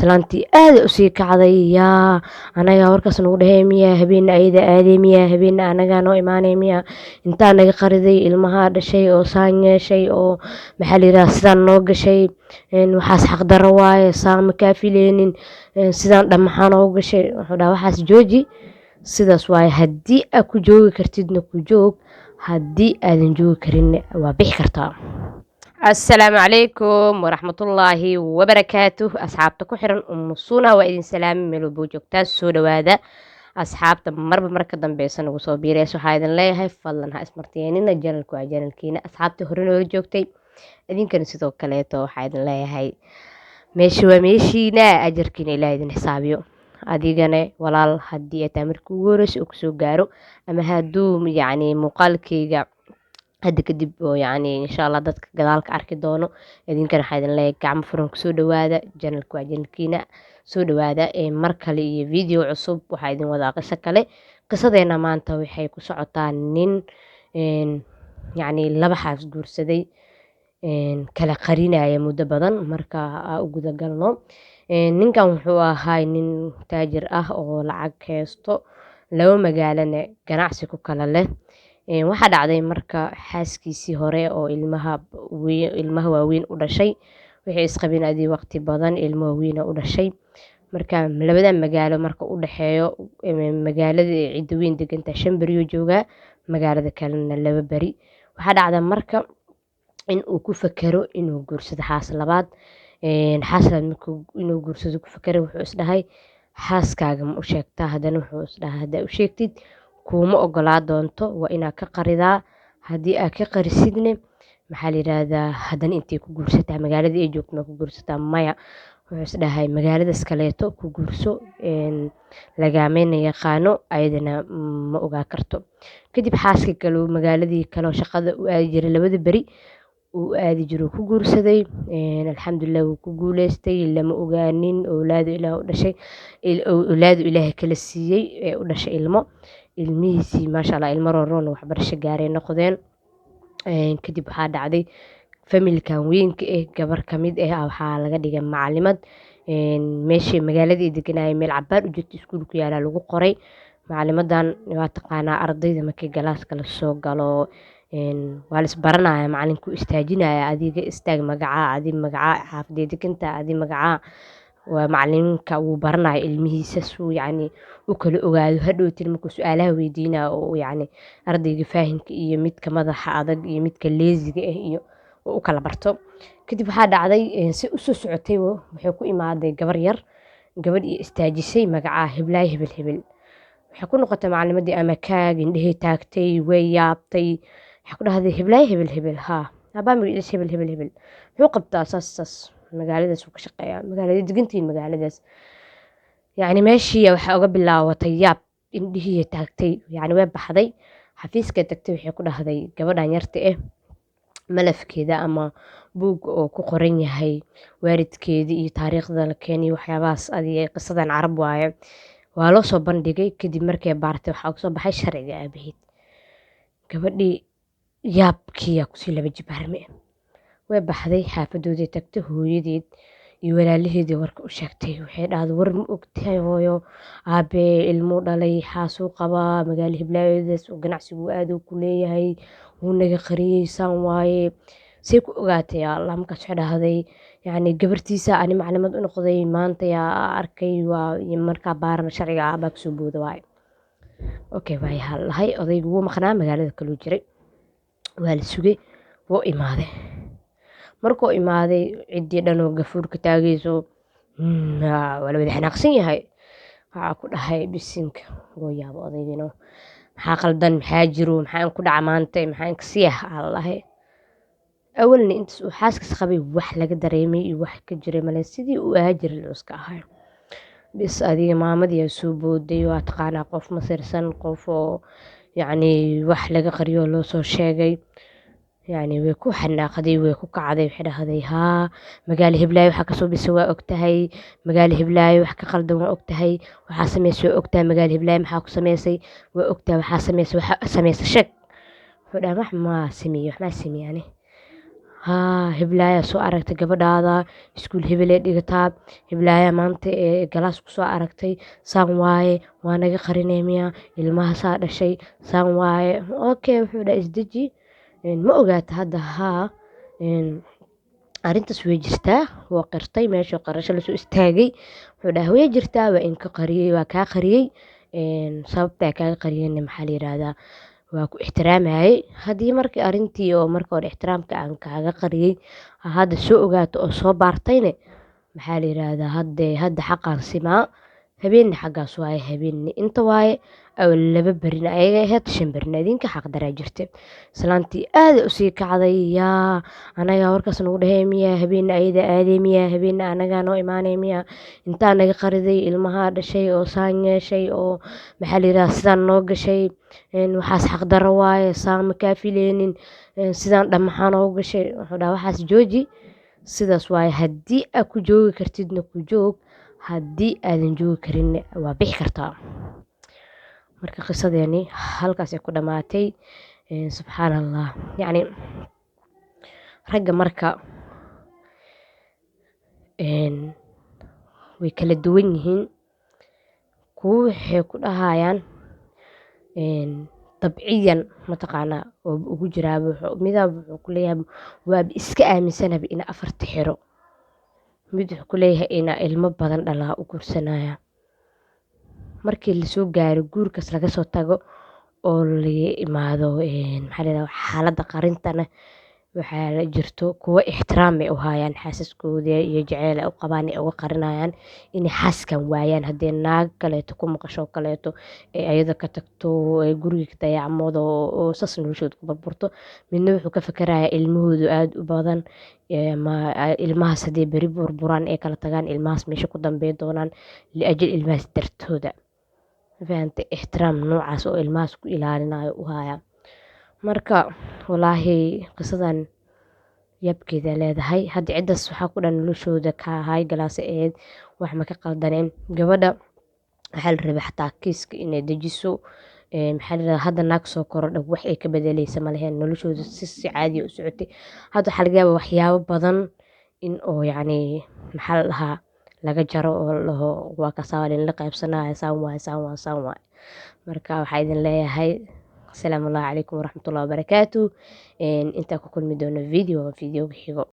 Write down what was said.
islaantii aad u sii kacday. yaa anagaa warkaas nagu dhahay miyaa habeenna ayada aaday miyaa habeenna anagaa noo imaanay miyaa intaa naga qariday ilmahaa dhashay oo saan yeeshay oo maxaa la yidhaha sidaan noo gashay waxaas xaqdarro waaye saan ma kaa fileynin sidaan dhammaxaa noogu gashay. wuxuu dhaha waxaas jooji, sidaas waaye haddii aad ku joogi kartidna ku joog, haddii aadan joogi karinna waa bixi kartaa. السلام عليكم ورحمة الله وبركاته. أصحابتا كحرن أم سونا وإذن سلام ملو بوجوكتا سودا وادا أصحابتا مربا مركا دنبيسان وصو بيريسو حايدن ليهاي فضلن ها اسمرتينينا جانلكو عجانلكينا أصحابتا هرن وجوكتي إذن كان سيدو كاليتو حايدن ليهاي meeshii ajarkiina ilaahay idin xisaabiyo. adigana walaal haddii aad markuu goorayso uu kusoo gaaro ama hadduu yacni muuqaalkayga hadda kadib oo yacni insha allah dadka gadaalka arki doono idinkana waxaa idin leeyahay gacmo furan kusoo dhawaada janalka waa janalkiina soo dhawaada mar kale iyo video cusub. waxaa idin wadaa qiso kale. qisadeena maanta waxay ku socotaa nin yacni laba xaas guursaday kala qarinaya muddo badan. marka u guda galno, ninkan wuxuu ahaa nin taajir ah oo lacag haysto, laba magaalana ganacsi ku kala leh. waxaa dhacday marka xaaskiisii hore oo ilmaha waaweyn u dhashay, waxay isqabeen adii waqti badan, ilmo waaweyn u dhashay. marka labada magaalo marka u dhaxeeyo, magaalada cidda weyn deganta 5 beri oo joogaa, magaalada kalena 2 beri. waxaa dhacda marka in uu ku fakaro inuu guursado xaas labaad. xaas labaad markuu inuu guursado ku fakaro, wuxuu isdhahay xaaskaaga ma u sheegtaa? haddana wuxuu isdhahay haddaa u sheegtid kuuma ogolaa doonto, waa inaad ka qaridaa. haddii aad ka qarisidne maxaa la yidhaahdaa haddana intay ku guursataa, magaalada ay joogto ma ku guursataa? maya. wuxuu isdhahay magaaladaas kaleeto ku guurso, lagaameyna yaqaano, ayadana ma ogaa karto. kadib xaaskii kale magaaladii kale oo shaqada u aadi jiray 2 beri uu aadi jiro ku guursaday. alxamdulilah wuu ku guuleystay, lama ogaanin. awlaadu ilaah u dhashay, awlaadu ilaahay kala siiyey ee u dhashay ilmo. ilmihiisii maasha allah ilmo rooroon waxbarasho gaaray noqdeen. kadib waxaa dhacday familkan weynka gabar ka mid waxaa laga dhigay macalimad. meeshii magaaladii deganayay meel cabaar u jirta iskuul ku yaala lagu qoray. macalimadan waa taqaanaa ardayda markii galaaska la soo galo waa la isbaranaya, macalinku istaajinaya, adiga istaag magacaa, adi magacaa xaafadee deganta, adi magacaa. waa macalinka wuu baranaya ilmihiisa suu yacni u kala ogaado hadhowtin markuu su-aalaha weydiinaya oo yacni ardayga faahimka iyo midka madaxa adag iyo midka leesiga iyo u kala barto. kadib waxaa dhacday si usoo socotay waxay ku imaaday gabar yar, gabadh iyo istaajisay magacaa heblaay hebel hebel. waxay ku noqotay macalimadii ama kaag indhehey taagtay, way yaabtay. waxay ku dhahday heblaay hebel hebel haa abaa magiciis hebel hebel hebel muxuu qabtaa saas magaaladaas uu ka shaqeeyaa, magaalada degantiin magaaladaas. yacni meeshii waxaa uga bilaabatay yaab, indhihii taagtay, yacni way baxday xafiiska tagtay. waxay ku dhahday gabadhan yarta malafkeeda ama buugga oo ku qoran yahay waalidkeedii iyo taariikhda la keenay waxyaabahaas adiga qisadan carab waaye waa loo soo bandhigay. kadib markay baartay waxaa uga soo baxay sharciga aabaheed. gabadhii yaabkiiyaa kusii laba jibaarme, way baxday xaafadoodii tagtay, hooyadeed iyo walaalaheedii warka u sheegtay. waxay dhahday war ma ogtahay hooyo, aabe ilmuu dhalay, xaasuu qabaa, magaalo hiblaayadees oo ganacsigu aaduu ku leeyahay, wuu naga qariyey, saan waaye. say ku ogaatay yaa allah. markaas waxay dhahday yacni gabartiisa ani macalimad u noqday, maanta yaa arkay, waa markaa baaran sharciga aabaa kasoo booda waaye. okay waay halahay odaygu wuu maqnaa, magaalada kaluu jiray. waa la sugay, wuu imaaday. markuu imaaday ciddii dhan oo gafuurka taagayso waa la wada xanaaqsan yahay. waxaa ku dhahay bisinka wuu yaabo odaygino, maxaa qaldan, maxaa jiro, maxaa ku dhaca maanta, maxaa inkasii allahay. awalna intaas uu xaaskiis qabay wax laga dareemay iyo wax ka jiray male, sidii uu ahaa jiray loo iska ahay. bis adiga maamadii soo booday, waa taqaanaa qof masirsan, qof oo yacni wax laga qariyo loo soo sheegay. yacni way ku xanaaqday, way ku kacday. waxay dhahday haa magaalo hiblaayo waxaa kasoo bisa waa ogtahay, magaalo hiblaayo wax ka qaldan waa ogtahay, waxaa sameysay waa ogtahay, magaalo hiblaayo maxaa ku sameysay waa ogtahay, waxaa sameysay waxa sameysay sheeg. wuxuu dhahay wax maa sameeyey, wax maa sameeyey ani haa heblaaya soo aragtay gabadhaada iskuul hebelee dhigataa, heblaaya maanta galaas kusoo aragtay, saan waaye waa naga qarinay miya, ilmaha saa dhashay saan waaye. Okay wuxuu dhahay isdeji, ma ogaata hadda haa arrintaas way jirtaa, waa qirtay meesha qarasho lasoo istaagay. Wuxuu dhahay way jirtaa, waa in ka qariyey, waa kaa qariyey, sababtaa kaaga qariyeyna maxaa la yiraahdaa waa ku ixtiraamayay. Haddii markii arrintii oo marka hore ixtiraamka aan kaaga qariyey hadda soo ogaato oo soo baartayne maxaa la yiraahdaa hadda xaqaan simaa, habeenna xaggaas waaye, habeenna inta waaye, awal 2 berina ayaga ahayd 5 berina idinka xaq daraa jirta. Islaantii aad usii kacday, yaa anaga warkaas nagu dhahay miya, habeenna ayada aaday miya, habeenna anaga noo imaanay miya, intaa naga qariday, ilmaha dhashay oo saan yeeshay oo maxaa la yiraahdaa sidaan noo gashay, waxaas xaq daro waaye, saan ma kaa fileynin, sidaan dhamaxaa noogu gashay. Wuxuu dhahay waxaas jooji, sidaas waaye, haddii aad ku joogi kartidna ku joog, haddii aadan joogi karinna waa bixi kartaa. Marka qisadeeni halkaasay ku dhamaatay. Subxaan allah, yacni ragga marka way kala duwan yihiin. Kuwo waxay ku dhahayaan dabciyan mataqaanaa oo ugu jiraa midaa wuxuu ku leeyahay waaba iska aaminsanaba ina 4 xiro, mid wuxuu ku leeyahay ina ilmo badan dhalaa u guursanaya. Markii lasoo gaaro guurkaas laga soo tago oo la imaado maxaa la yiraahdaa xaaladda qarintana waxaa la jirto kuwo ixtiraam ay u hayaan xaasaskooda iyo jaceyl ay u qabaan ay uga qarinayaan inay xaaskan waayaan haddii naag kaleeto ku maqasho kaleeto ee ayada ka tagto ee guriga dayacmoodo oo saas noloshooda ku burburto. Midna wuxuu ka fikirayaa ilmahoodu aad u badan, ilmahaas haddii beri burburaan ay kala tagaan ilmahaas meesha ku dambeyn doonaan liajil ilmahaas dartooda. Fahantay ixtiraam noocaas oo ilmahaas ku ilaalinayo u haya. Marka walaahi qisadan yabkeeda leedahay. Hadda cidaas waxaa ku dhan noloshooda ka ahay galaas eed wax ma ka qaldaneen. Gabadha waxaa la rabay xataa kiiska inay dejiso, maxaa la yiraahdaa hadda naag soo korodha wax ay ka bedelaysa ma lahayn, noloshooda si caadi u socotay. Hadda waxaa laga yaabaa waxyaabo badan in oo yacni maxaa la dhahaa laga jaro oo la dhaho waa kasaa la qaybsanaya saan waaye. Marka waxaa idin leeyahay asalaamu calaykum waraxmatullaahi wabarakaatuh. Intaa ku kulmi doono video xigo.